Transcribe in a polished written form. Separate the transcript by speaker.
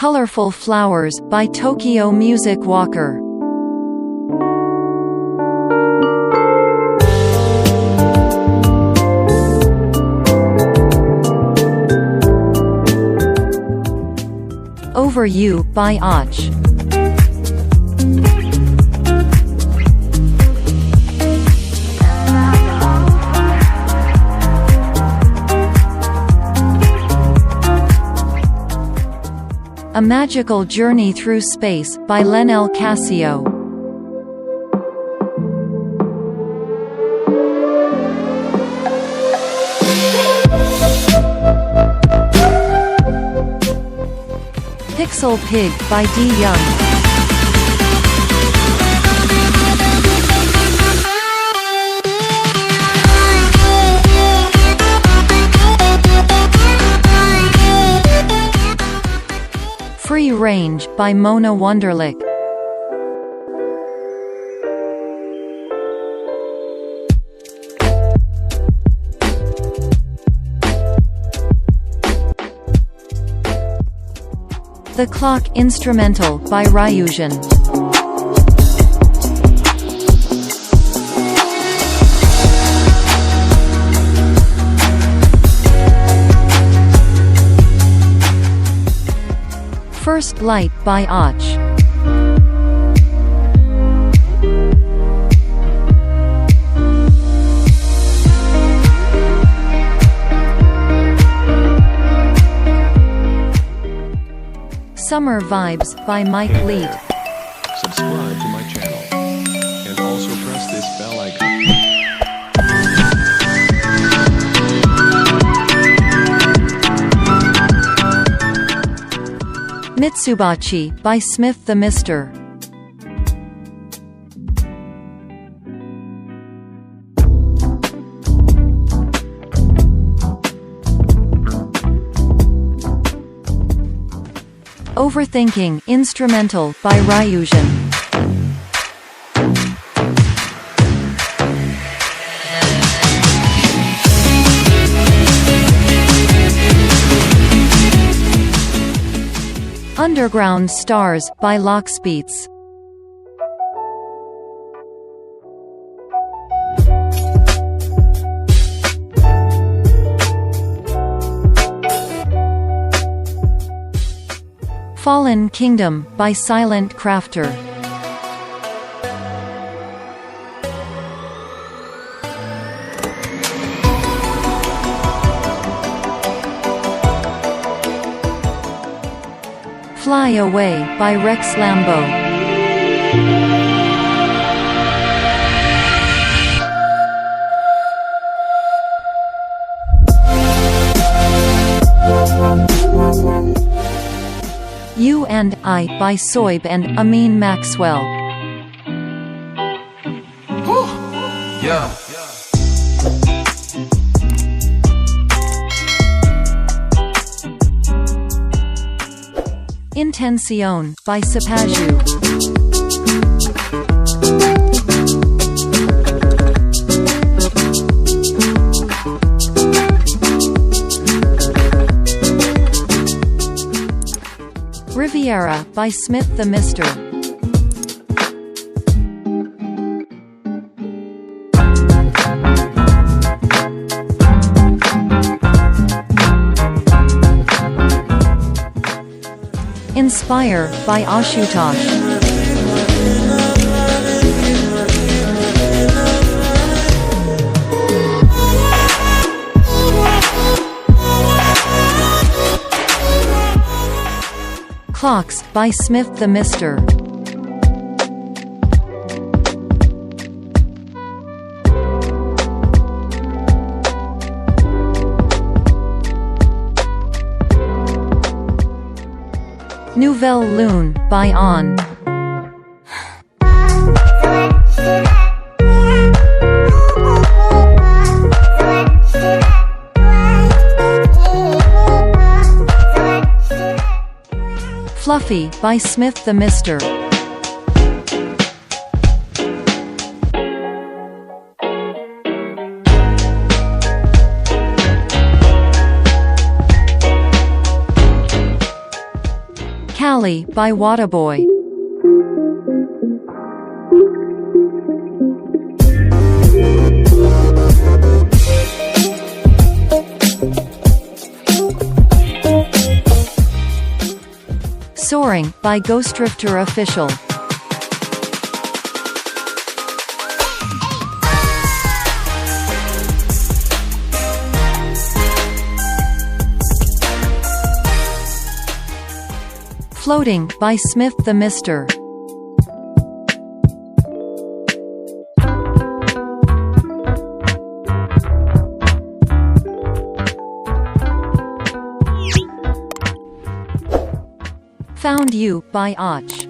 Speaker 1: Colorful Flowers by Tokyo Music Walker. Over You by Och. A Magical Journey Through Space by Lenel Casio. Pixel Pig by D. Young. Free Range by Mona Wunderlich. The Clock Instrumental by Ryujin. First Light by Och. Summer Vibes by Mike Lead.
Speaker 2: Subscribe to my channel and also press this bell icon.
Speaker 1: Mitsubachi by Smith the Mr. Overthinking Instrumental by Ryujin. Underground Stars by Lockspeets. Fallen Kingdom by Silent Crafter. Fly Away by Rex Lambo. You and I by Soib and Amin Maxwell.
Speaker 3: Yeah.
Speaker 1: Intención by Sapaju. Riviera by Smith the Mr. Inspire by Ashutosh. Clocks by Smith the Mr. Nouvelle Lune by On. Fluffy by Smith the Mr. Kelly by Waterboy. Soaring by Ghostdrifter Official. Floating by Smith the Mister. Found You by Och.